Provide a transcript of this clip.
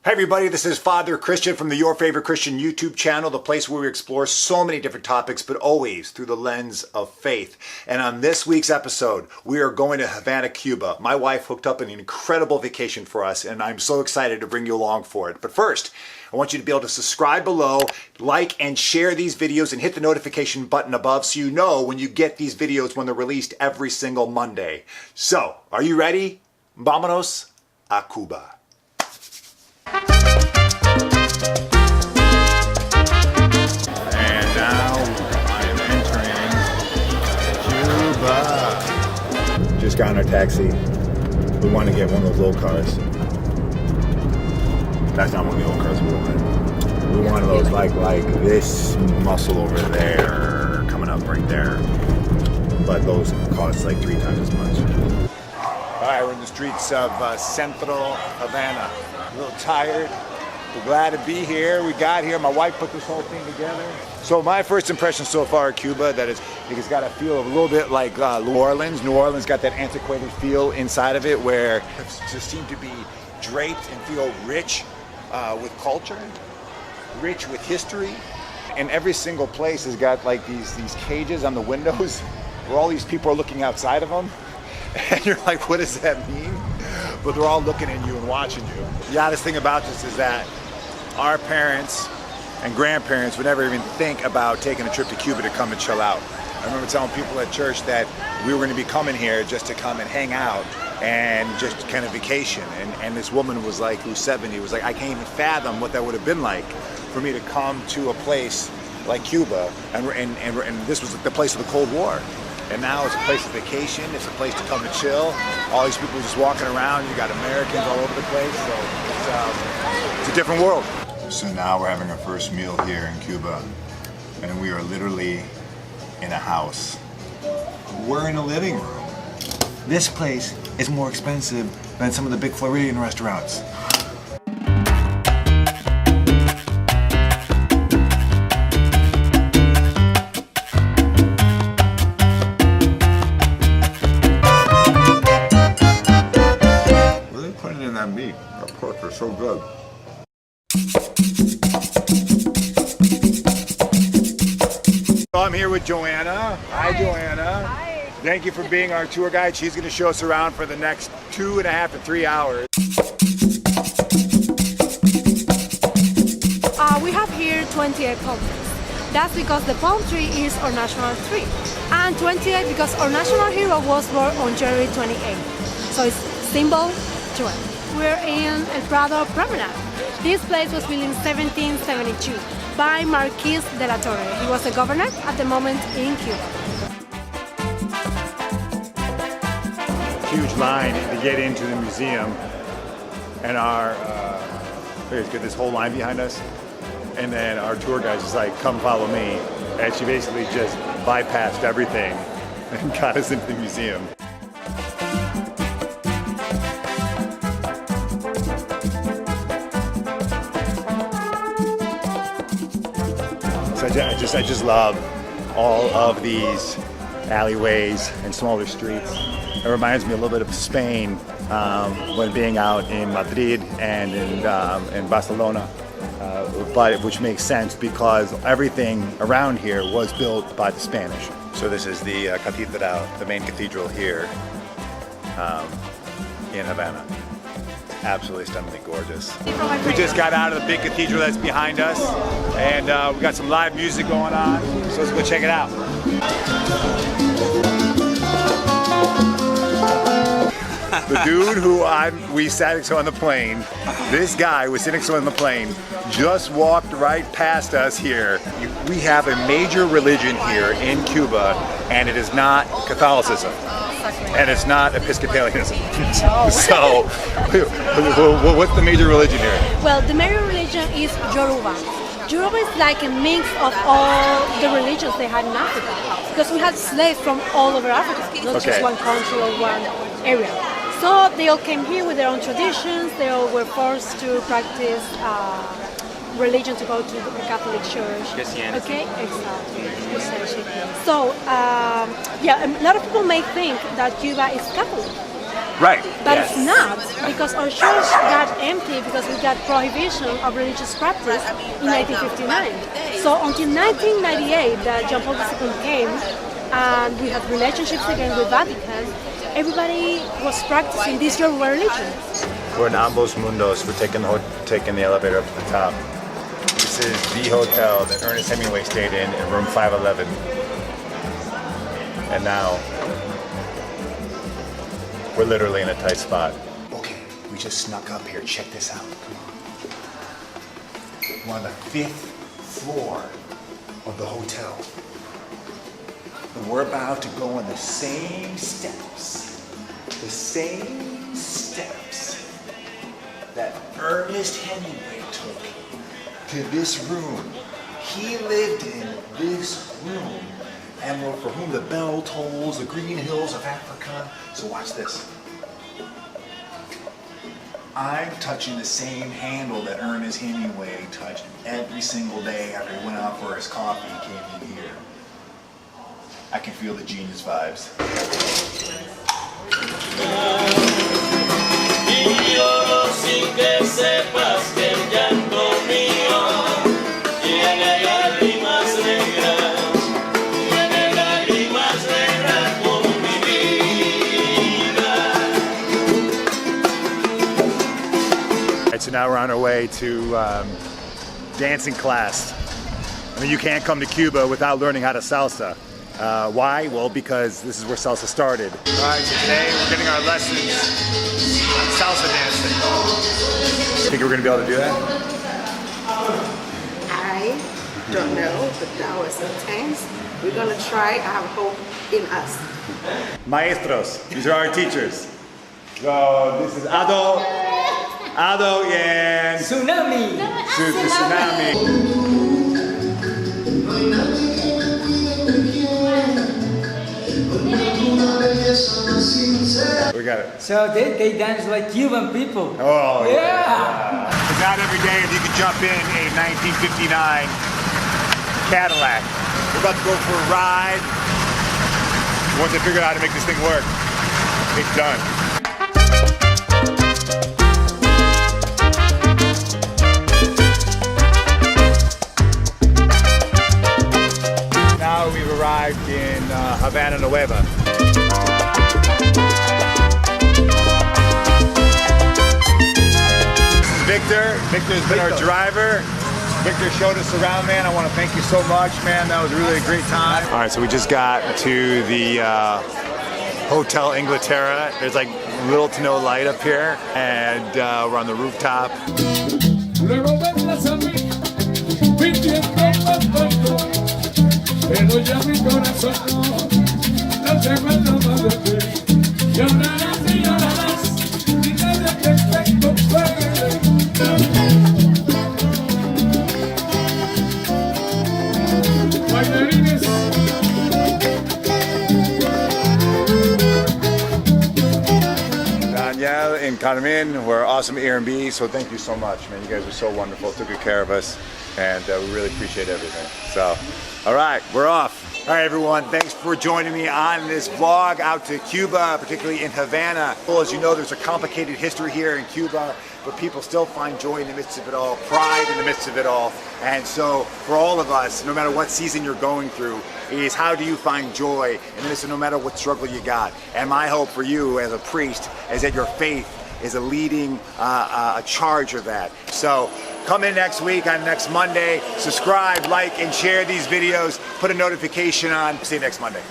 Hey everybody, this is Father Christian from the Your Favorite Christian YouTube channel, the place where we explore so many different topics, but always through the lens of faith. And on this week's episode, we are going to Havana, Cuba. My wife hooked up an incredible vacation for us, and I'm so excited to bring you along for it. But first, I want you to be able to subscribe below, like and share these videos, and hit the notification button above so you know when you get these videos when they're released every single Monday. So, are you ready? Vámonos a Cuba. And now I am entering Cuba. Just got in our taxi. We want to get one of those old cars. That's not one of the old cars we want. We want those like this muscle over there, coming up right there. But those cost like 3 times as much. All right, we're in the streets of Central Havana. A little tired. We're glad to be here. We got here. My wife put this whole thing together. So my first impression so far of Cuba, that it's got a feel of a little bit like New Orleans. New Orleans got that antiquated feel inside of it where it just seemed to be draped and feel rich with culture, rich with history. And every single place has got like these cages on the windows where all these people are looking outside of them. And you're like, what does that mean? But they're all looking at you and watching you. The oddest thing about this is that our parents and grandparents would never even think about taking a trip to Cuba to come and chill out. I remember telling people at church that we were going to be coming here just to come and hang out and just kind of vacation. And this woman was like, who's 70, was like, I can't even fathom what that would have been like for me to come to a place like Cuba. And this was the place of the Cold War. And now it's a place of vacation, it's a place to come and chill. All these people just walking around, you got Americans all over the place, so it's a different world. So now we're having our first meal here in Cuba, and we are literally in a house. We're in a living room. This place is more expensive than some of the big Floridian restaurants. Meat. That pork is so good. So I'm here with Joanna. Hi, Joanna. Hi. Thank you for being our tour guide. She's going to show us around for the next 2.5 to 3 hours. We have here 28 palm trees. That's because the palm tree is our national tree. And 28 because our national hero was born on January 28th. So it's symbol 12. We're in El Prado Promenade. This place was built in 1772 by Marquis de la Torre. He was the governor at the moment in Cuba. Huge line to get into the museum, and let's get this whole line behind us, and then our tour guide is like, come follow me, and she basically just bypassed everything and got us into the museum. I just love all of these alleyways and smaller streets. It reminds me a little bit of Spain when being out in Madrid and in Barcelona, but which makes sense because everything around here was built by the Spanish. So this is the cathedral, the main cathedral here in Havana. Absolutely stunningly gorgeous. We just got out of the big cathedral that's behind us, and we got some live music going on, so let's go check it out. The dude who we sat next to on the plane, this guy was sitting next to on the plane, just walked right past us here. We have a major religion here in Cuba, and it is not Catholicism. And it's not Episcopalianism. So, what's the major religion here? Well, the major religion is Yoruba. Yoruba is like a mix of all the religions they had in Africa. Because we had slaves from all over Africa, not just one country or one area. So they all came here with their own traditions. They all were forced to practice religion, to go to the Catholic Church. Christianity. Okay, exactly. So, yeah, a lot of people may think that Cuba is Catholic, Right. But yes. it's not, because our church got empty because we got prohibition of religious practice in 1959. So until 1998 that John Paul II came and we had relationships again with Vatican, everybody was practicing this your religion. We're in Ambos Mundos. We're taking the elevator up to the top. This is the hotel that Ernest Hemingway stayed in room 511. And now, we're literally in a tight spot. Okay, we just snuck up here. Check this out. Come on. We're on the 5th floor of the hotel. And we're about to go on the same steps. The same steps that Ernest Hemingway took to this room. He lived in this room, and for whom the bell tolls, the green hills of Africa. So watch this. I'm touching the same handle that Ernest Hemingway touched every single day after he went out for his coffee and came in here. I can feel the genius vibes. So now we're on our way to dancing class. I mean, you can't come to Cuba without learning how to salsa. Why? Well, because this is where salsa started. All right, so today we're getting our lessons on salsa dancing. Think we're gonna be able to do that? I don't know, but that was intense. We're gonna try. I have hope in us. Maestros, these are our teachers. So this is Ado and Tsunami! Tsunami. We got it. So they dance like Cuban people. Oh, Yeah! It's not every day if you can jump in a 1959 Cadillac. We're about to go for a ride. Once I figure out how to make this thing work, it's done. Now we've arrived in Havana Nueva. Victor. Victor's been our driver. Victor showed us around, man. I want to thank you so much, man. That was really a great time. All right, so we just got to the Hotel Inglaterra. There's like little to no light up here, and we're on the rooftop. Danielle and Carmen were awesome Airbnb, so thank you so much, man. You guys were so wonderful, took good care of us, and we really appreciate everything. So, all right, we're off. All right, everyone, thanks for joining me on this vlog out to Cuba, particularly in Havana. Well, as you know, there's a complicated history here in Cuba, but people still find joy in the midst of it all, pride in the midst of it all. And so for all of us, no matter what season you're going through, is how do you find joy in the midst of no matter what struggle you got? And my hope for you as a priest is that your faith is a leading a charge of that. So come in next week on next Monday, subscribe, like, and share these videos, put a notification on. See you next Monday.